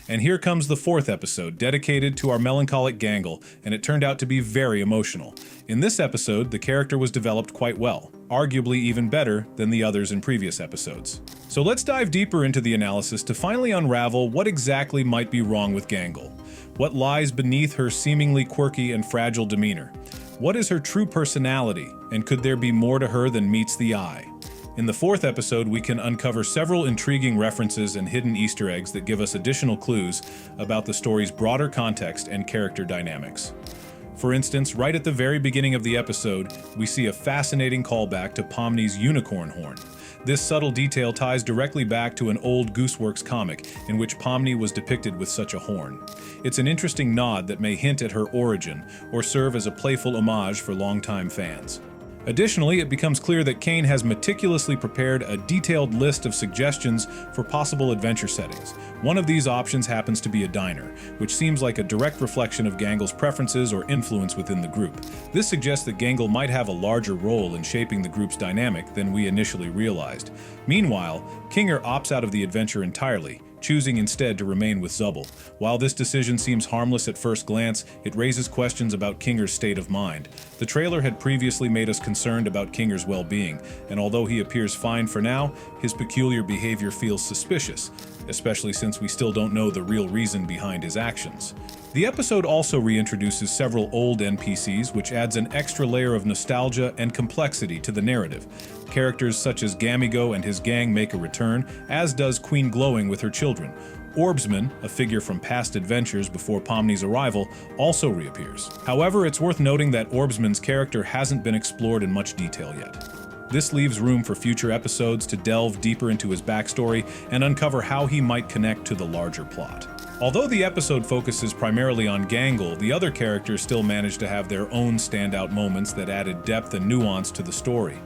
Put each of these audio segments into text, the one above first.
And here comes the fourth episode, dedicated to our melancholic Gangle, and it turned out to be very emotional. In this episode, the character was developed quite well, arguably even better than the others in previous episodes. So let's dive deeper into the analysis to finally unravel what exactly might be wrong with Gangle. What lies beneath her seemingly quirky and fragile demeanor? What is her true personality, and could there be more to her than meets the eye? In the fourth episode, we can uncover several intriguing references and hidden Easter eggs that give us additional clues about the story's broader context and character dynamics. For instance, right at the very beginning of the episode, we see a fascinating callback to Pomni's unicorn horn. This subtle detail ties directly back to an old Gooseworx comic in which Pomni was depicted with such a horn. It's an interesting nod that may hint at her origin or serve as a playful homage for longtime fans. Additionally, it becomes clear that Kane has meticulously prepared a detailed list of suggestions for possible adventure settings. One of these options happens to be a diner, which seems like a direct reflection of Gangle's preferences or influence within the group. This suggests that Gangle might have a larger role in shaping the group's dynamic than we initially realized. Meanwhile, Kinger opts out of the adventure entirely, choosing instead to remain with Zubble. While this decision seems harmless at first glance, it raises questions about Kinger's state of mind. The trailer had previously made us concerned about Kinger's well-being, and although he appears fine for now, his peculiar behavior feels suspicious, especially since we still don't know the real reason behind his actions. The episode also reintroduces several old NPCs, which adds an extra layer of nostalgia and complexity to the narrative. Characters such as Gamigo and his gang make a return, as does Queen Glowing with her children. Orbsman, a figure from past adventures before Pomni's arrival, also reappears. However, it's worth noting that Orbsman's character hasn't been explored in much detail yet. This leaves room for future episodes to delve deeper into his backstory and uncover how he might connect to the larger plot. Although the episode focuses primarily on Gangle, the other characters still managed to have their own standout moments that added depth and nuance to the story.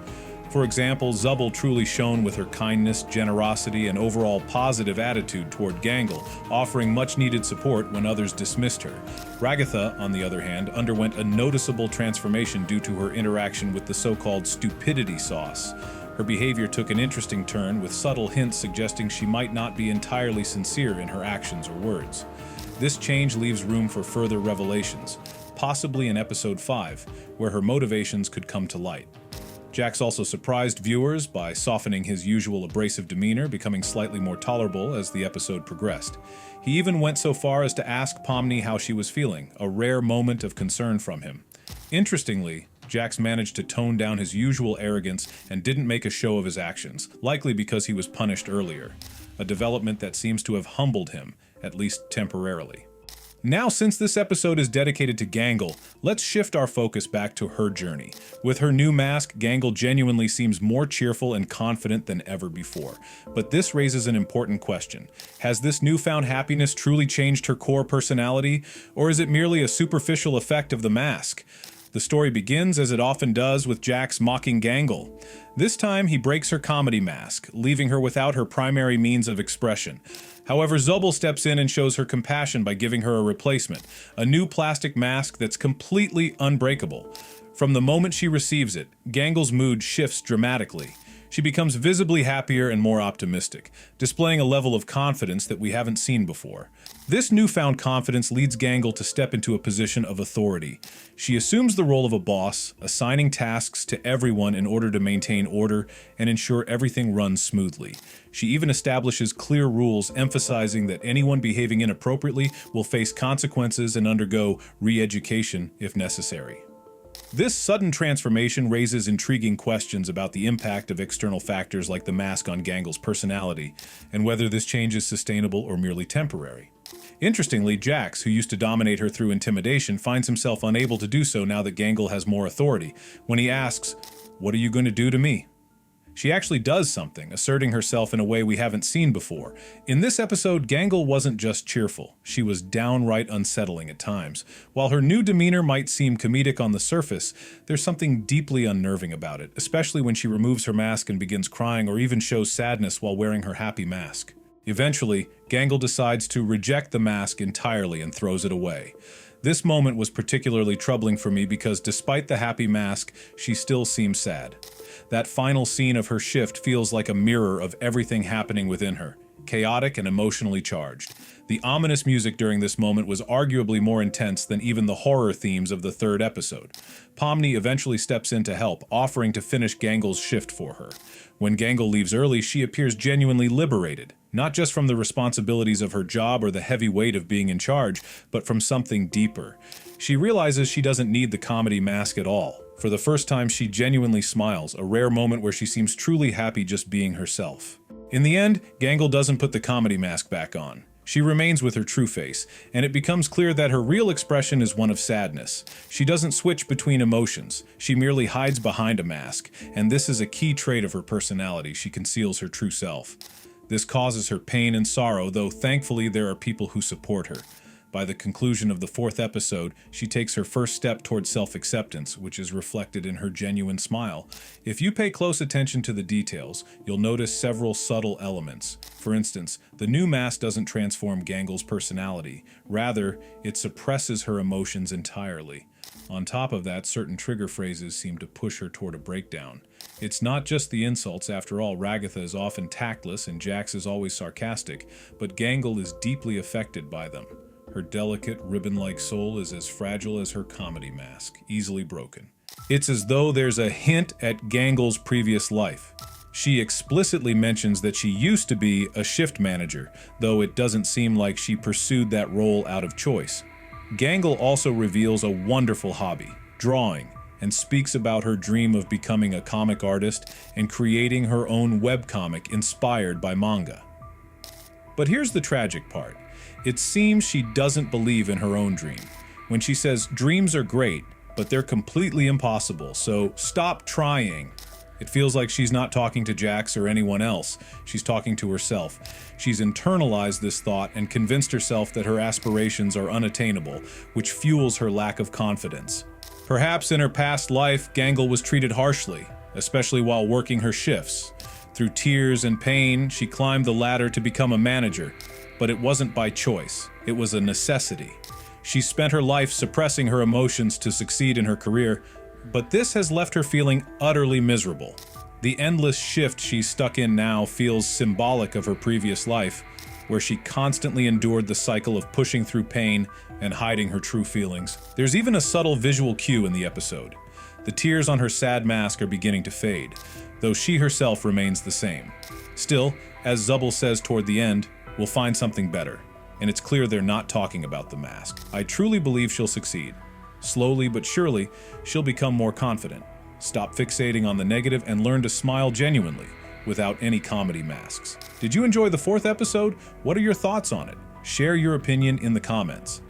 For example, Zubble truly shone with her kindness, generosity, and overall positive attitude toward Gangle, offering much-needed support when others dismissed her. Ragatha, on the other hand, underwent a noticeable transformation due to her interaction with the so-called stupidity sauce. Her behavior took an interesting turn, with subtle hints suggesting she might not be entirely sincere in her actions or words. This change leaves room for further revelations, possibly in Episode 5, where her motivations could come to light. Jax also surprised viewers by softening his usual abrasive demeanor, becoming slightly more tolerable as the episode progressed. He even went so far as to ask Pomni how she was feeling, a rare moment of concern from him. Interestingly, Jax managed to tone down his usual arrogance and didn't make a show of his actions, likely because he was punished earlier, a development that seems to have humbled him, at least temporarily. Now, since this episode is dedicated to Gangle, let's shift our focus back to her journey. With her new mask, Gangle genuinely seems more cheerful and confident than ever before. But this raises an important question. Has this newfound happiness truly changed her core personality, or is it merely a superficial effect of the mask? The story begins, as it often does, with Jax mocking Gangle. This time, he breaks her comedy mask, leaving her without her primary means of expression. However, Zubble steps in and shows her compassion by giving her a replacement, a new plastic mask that's completely unbreakable. From the moment she receives it, Gangle's mood shifts dramatically. She becomes visibly happier and more optimistic, displaying a level of confidence that we haven't seen before. This newfound confidence leads Gangle to step into a position of authority. She assumes the role of a boss, assigning tasks to everyone in order to maintain order and ensure everything runs smoothly. She even establishes clear rules, emphasizing that anyone behaving inappropriately will face consequences and undergo re-education if necessary. This sudden transformation raises intriguing questions about the impact of external factors like the mask on Gangle's personality, and whether this change is sustainable or merely temporary. Interestingly, Jax, who used to dominate her through intimidation, finds himself unable to do so now that Gangle has more authority. When he asks, "What are you going to do to me?" She actually does something, asserting herself in a way we haven't seen before. In this episode, Gangle wasn't just cheerful. She was downright unsettling at times. While her new demeanor might seem comedic on the surface, there's something deeply unnerving about it, especially when she removes her mask and begins crying or even shows sadness while wearing her happy mask. Eventually, Gangle decides to reject the mask entirely and throws it away. This moment was particularly troubling for me because despite the happy mask, she still seems sad. That final scene of her shift feels like a mirror of everything happening within her. chaotic and emotionally charged. The ominous music during this moment was arguably more intense than even the horror themes of the third episode. Pomni eventually steps in to help, offering to finish Gangle's shift for her. When Gangle leaves early, she appears genuinely liberated, not just from the responsibilities of her job or the heavy weight of being in charge, but from something deeper. She realizes she doesn't need the comedy mask at all. For the first time, she genuinely smiles, a rare moment where she seems truly happy just being herself. In the end, Gangle doesn't put the comedy mask back on. She remains with her true face, and it becomes clear that her real expression is one of sadness. She doesn't switch between emotions, she merely hides behind a mask, and this is a key trait of her personality. She conceals her true self. This causes her pain and sorrow, though thankfully there are people who support her. By the conclusion of the fourth episode, she takes her first step towards self-acceptance, which is reflected in her genuine smile. If you pay close attention to the details, you'll notice several subtle elements. For instance, the new mask doesn't transform Gangle's personality. Rather, it suppresses her emotions entirely. On top of that, certain trigger phrases seem to push her toward a breakdown. It's not just the insults. After all, Ragatha is often tactless and Jax is always sarcastic, but Gangle is deeply affected by them. Her delicate, ribbon-like soul is as fragile as her comedy mask, easily broken. It's as though there's a hint at Gangle's previous life. She explicitly mentions that she used to be a shift manager, though it doesn't seem like she pursued that role out of choice. Gangle also reveals a wonderful hobby, drawing, and speaks about her dream of becoming a comic artist and creating her own webcomic inspired by manga. But here's the tragic part. It seems she doesn't believe in her own dream. When she says, "Dreams are great, but they're completely impossible, so stop trying." It feels like she's not talking to Jax or anyone else. She's talking to herself. She's internalized this thought and convinced herself that her aspirations are unattainable, which fuels her lack of confidence. Perhaps in her past life, Gangle was treated harshly, especially while working her shifts. Through tears and pain, she climbed the ladder to become a manager. But it wasn't by choice, it was a necessity. She spent her life suppressing her emotions to succeed in her career, but this has left her feeling utterly miserable. The endless shift she's stuck in now feels symbolic of her previous life, where she constantly endured the cycle of pushing through pain and hiding her true feelings. There's even a subtle visual cue in the episode. The tears on her sad mask are beginning to fade, though she herself remains the same. Still, as Zubble says toward the end, we'll find something better, and it's clear they're not talking about the mask. I truly believe she'll succeed. Slowly but surely, she'll become more confident, stop fixating on the negative, and learn to smile genuinely, without any comedy masks. Did you enjoy the fourth episode? What are your thoughts on it? Share your opinion in the comments.